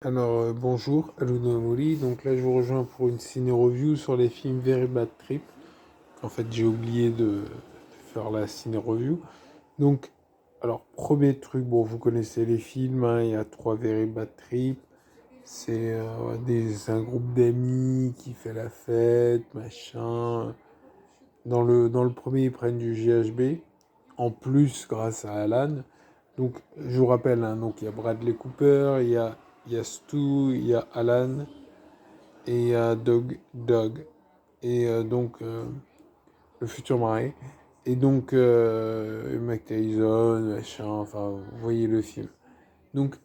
Alors, bonjour, Aluna Mouli. Donc là, je vous rejoins pour une ciné-review sur les films Very Bad Trip. En fait, j'ai oublié de faire la ciné-review. Donc, alors, premier truc, bon, vous connaissez les films, hein, il y a trois Very Bad Trip. C'est un groupe d'amis qui fait la fête, machin. Dans le premier, ils prennent du GHB. En plus, grâce à Alan. Donc, je vous rappelle, hein, donc il y a Bradley Cooper, il y a Stu, il y a Alan et il y a Doug. Et le futur mari. Et donc, Mike Tyson, machin, enfin, vous voyez le film. Donc,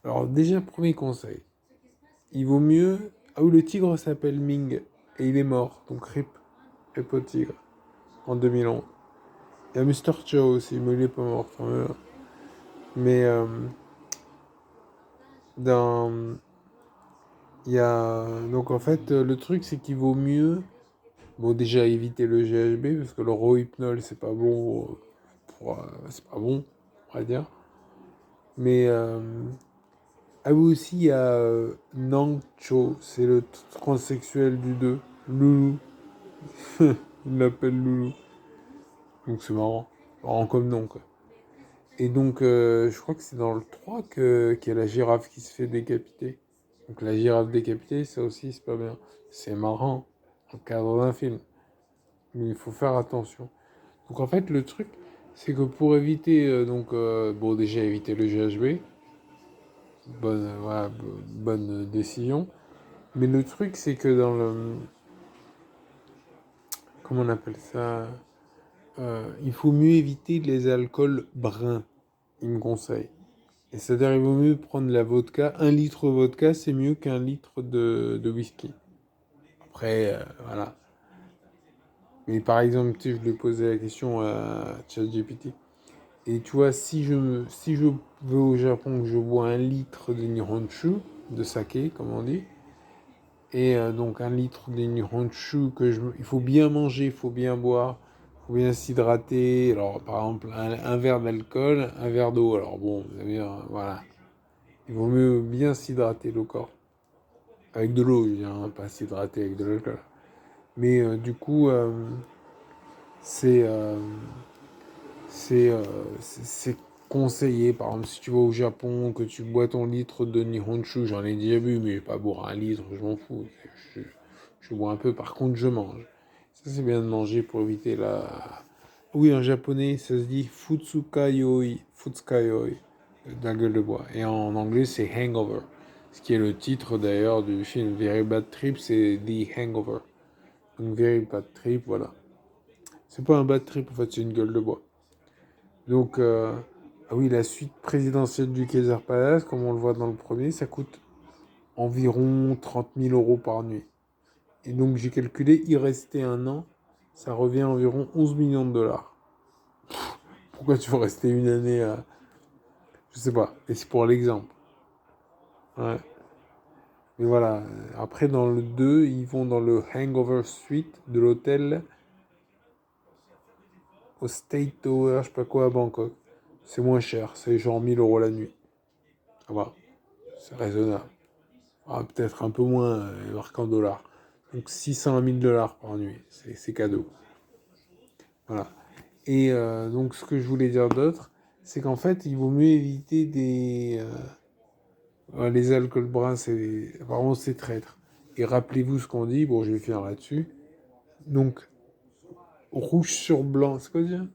alors déjà, premier conseil, il vaut mieux... Ah oui, le tigre s'appelle Ming et il est mort, donc rip au tigre, en 2011. Il y a Mr. Chow aussi, mais il est pas mort. Enfin, mais dans... Il y a... Donc en fait, le truc, c'est qu'il vaut mieux... Bon, déjà, éviter le GHB, parce que le Rohypnol, c'est pas bon c'est pas bon, on va dire. Mais... Ah oui, aussi, il y a Nang Cho, c'est le transsexuel du 2, Loulou. Il l'appelle Loulou. Donc c'est marrant. Marrant comme nom, quoi. Et donc, je crois que c'est dans le 3 qu'il y a la girafe qui se fait décapiter. Donc la girafe décapitée, ça aussi, c'est pas bien. C'est marrant, au cadre d'un film. Mais il faut faire attention. Donc en fait, le truc, c'est que pour éviter, bon, déjà éviter le GHB, voilà, bonne décision. Mais le truc, c'est que dans le, comment on appelle ça, il faut mieux éviter les alcools bruns, il me conseille. Et c'est-à-dire, il vaut mieux prendre la vodka. 1 litre de vodka, c'est mieux qu'1 litre de whisky. Après, voilà. Mais par exemple, tu sais, je lui ai posé la question à ChatGPT. Et tu vois, si je vais au Japon, que je bois 1 litre de Nihonshu, de saké, comme on dit, et donc 1 litre de Nihonshu, il faut bien manger, il faut bien boire, il faut bien s'hydrater. Alors, par exemple, un verre d'alcool, un verre d'eau. Alors bon, vous savez, voilà. Il vaut mieux bien s'hydrater le corps. Avec de l'eau, je veux dire, hein, pas s'hydrater avec de l'alcool. Mais du coup, c'est euh, c'est conseillé. Par exemple, si tu vas au Japon, que tu bois ton litre de Nihonshu, j'en ai déjà bu, mais je vais pas boire 1 litre, je m'en fous. Je bois un peu, par contre, je mange. Ça, c'est bien de manger pour éviter la... Oui, en japonais, ça se dit Futsukayoi, Futsukayoi, de la gueule de bois. Et en anglais, c'est Hangover. Ce qui est le titre d'ailleurs du film Very Bad Trip, c'est The Hangover. Donc Very Bad Trip, voilà. C'est pas un bad trip, en fait, c'est une gueule de bois. Donc, ah oui, la suite présidentielle du Kaiser Palace, comme on le voit dans le premier, ça coûte environ 30 000 € par nuit. Et donc, j'ai calculé, il restait 1 an, ça revient à environ 11 millions de dollars. Pourquoi tu veux rester une année à... Je sais pas, et c'est pour l'exemple. Ouais. Mais voilà, après dans le 2, ils vont dans le Hangover Suite de l'hôtel au State Tower, je sais pas quoi, à Bangkok. C'est moins cher, c'est genre 1 000 € la nuit. Ça va, c'est raisonnable. Ah, peut-être un peu moins, marqué en dollars. Donc 600 à 1000 $ par nuit, c'est cadeau. Voilà. Et donc ce que je voulais dire d'autre, c'est qu'en fait, il vaut mieux éviter les alcools bruns, apparemment c'est traître. Et rappelez-vous ce qu'on dit, bon je vais finir là-dessus. Donc, rouge sur blanc, c'est quoi dire?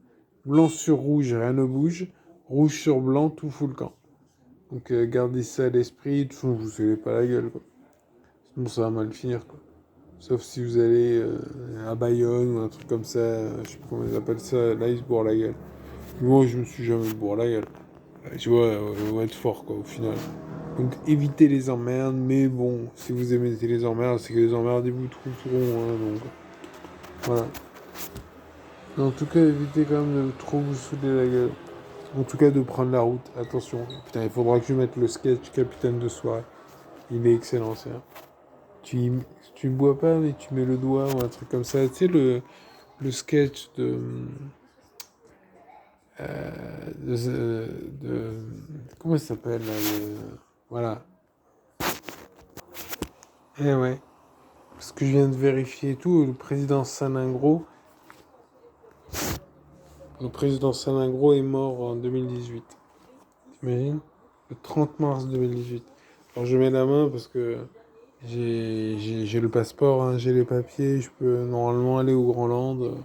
Blanc sur rouge, rien ne bouge. Rouge sur blanc, tout fout le camp. Donc gardez ça à l'esprit, de toute façon, je vous savez pas la gueule, quoi. Sinon ça va mal finir, quoi. Sauf si vous allez à Bayonne ou un truc comme ça, je sais pas comment ils appellent ça, là ils se bourrent la gueule. Moi je me suis jamais bourré la gueule. Tu vois, on va être fort quoi au final. Donc évitez les emmerdes, mais bon, si vous aimez les emmerdes, c'est que les emmerdes ils vous trouveront, hein, donc voilà. Mais en tout cas, évitez quand même de trop vous saouler la gueule. En tout cas, de prendre la route, attention. Putain, il faudra que je mette le sketch capitaine de soirée. Il est excellent, c'est. Tu bois pas, mais tu mets le doigt ou un truc comme ça. Tu sais, le sketch de comment ça s'appelle là, voilà. Eh ouais. Parce que je viens de vérifier et tout, le président Salingro est mort en 2018. T'imagines? Le 30 mars 2018. Alors je mets la main parce que j'ai le passeport, hein, j'ai les papiers, je peux normalement aller au Groenland.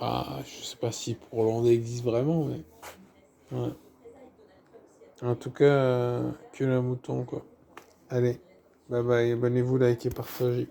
Ah, je sais pas si pour Hollandais existe vraiment, mais ouais. En tout cas, que la mouton, quoi. Allez, bye bye, abonnez-vous, likez, partagez.